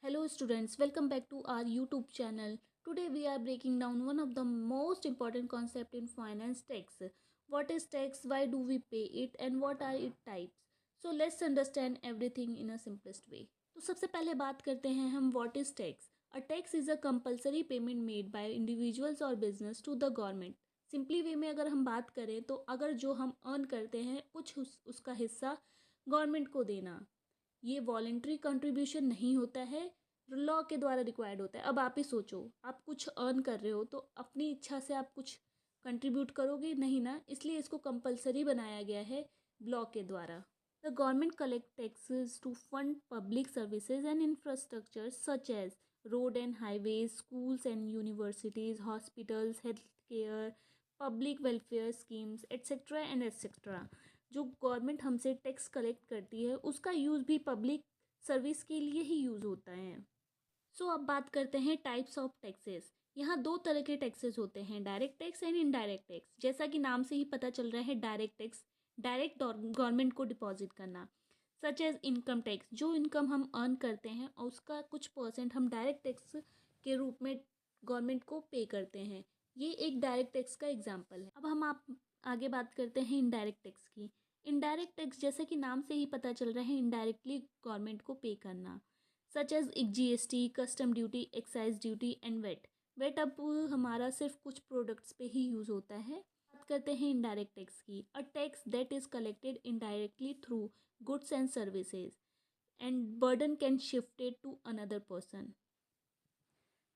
Hello students, welcome back to our YouTube channel. Today we are breaking down one of the most important concept in finance, tax. What is tax, why do we pay it and what are its types? So let's understand everything in a simplest way. तो सबसे पहले बात करते हैं हम what is tax. A tax is a compulsory payment made by individuals or business to the government. Simply way में अगर हम बात करें तो अगर जो हम अर्न करते हैं कुछ उसका हिस्सा गवर्नमेंट को देना, ये वॉलेंट्री कंट्रीब्यूशन नहीं होता है, लॉ के द्वारा रिक्वायर्ड होता है। अब आप ही सोचो, आप कुछ अर्न कर रहे हो तो अपनी इच्छा से आप कुछ कंट्रीब्यूट करोगे नहीं ना, इसलिए इसको कंपलसरी बनाया गया है लॉ के द्वारा। The government collect taxes to fund public services and infrastructure such as road and highways, schools and universities, hospitals, health care, public welfare schemes etcetera and etcetera. जो गवर्नमेंट हमसे टैक्स कलेक्ट करती है उसका use भी public service के लिए ही use होता है। सो अब बात करते हैं टाइप्स ऑफ टैक्सेस। यहाँ दो तरह के टैक्सेस होते हैं, direct tax and indirect tax. जैसा कि नाम से ही पता चल रहा है, डायरेक्ट टैक्स डायरेक्ट गवर्नमेंट को डिपॉजिट करना, सच एज इनकम टैक्स। जो इनकम हम अर्न करते हैं और उसका कुछ परसेंट हम डायरेक्ट टैक्स के रूप में गवर्नमेंट को पे करते हैं, ये एक डायरेक्ट टैक्स का एग्जाम्पल है। अब हम आप आगे बात करते हैं इनडायरेक्ट टैक्स की। इनडायरेक्ट टैक्स जैसे कि नाम से ही पता चल रहा है, इनडायरेक्टली गवर्नमेंट को पे करना, such as GST, custom duty, excise duty and VAT. VAT अब हमारा सिर्फ कुछ प्रोडक्ट्स पे ही यूज़ होता है। बात करते हैं इनडायरेक्ट टैक्स की। A tax that is collected indirectly through goods and services and burden can shifted to another person.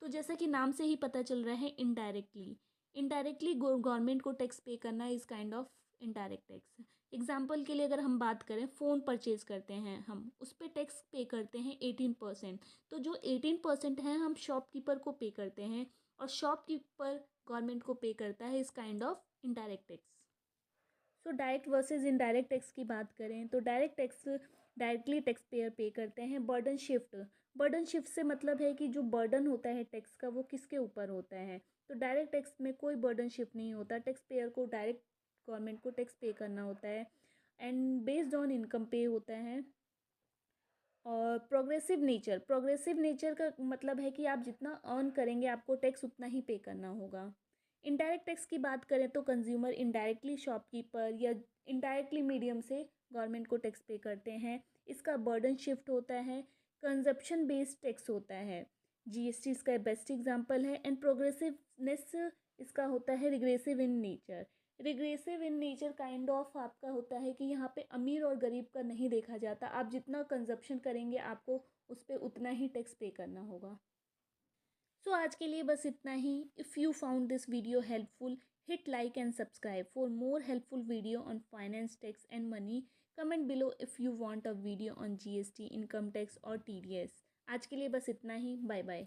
तो जैसा कि नाम से ही पता चल रहा है, इनडायरेक्टली इनडायरेक्टली गवर्नमेंट को टैक्स पे करना is kind of indirect tax. Example के लिए अगर हम बात करें, फ़ोन परचेज करते हैं हम, उस पर टैक्स पे करते हैं 18%। तो जो 18% है हम शॉपकीपर को पे करते हैं और शॉपकीपर गवर्नमेंट को पे करता है, इस kind of indirect tax. So direct versus indirect tax की बात करें तो direct tax directly tax payer पे करते हैं। बर्डन शिफ्ट से मतलब है कि जो बर्डन होता है टैक्स का वो किसके ऊपर होता है। तो डायरेक्ट टैक्स में कोई बर्डन शिफ्ट नहीं होता, टैक्स पेयर को डायरेक्ट गवर्नमेंट को टैक्स पे करना होता है एंड बेस्ड ऑन इनकम पे होता है। और प्रोग्रेसिव नेचर का मतलब है कि आप जितना अर्न करेंगे आपको टैक्स उतना ही पे करना होगा। इनडायरेक्ट टैक्स की बात करें तो कंज्यूमर इनडायरेक्टली शॉपकीपर या इनडायरेक्टली मीडियम से गवर्नमेंट को टैक्स पे करते हैं। इसका बर्डन शिफ्ट होता है, कंजप्शन बेस्ड टैक्स होता है। जीएसटी इसका बेस्ट एग्जांपल है एंड प्रोग्रेसिवनेस इसका होता है regressive in nature kind of आपका होता है कि यहाँ पे अमीर और गरीब का नहीं देखा जाता, आप जितना कंजप्शन करेंगे आपको उस पर उतना ही टैक्स पे करना होगा। सो आज के लिए बस इतना ही। If you found this video helpful, hit like and subscribe for more helpful video on finance, tax and money. Comment below if you want a video on GST, income tax और टीडीएस। आज के लिए बस इतना ही। Bye bye.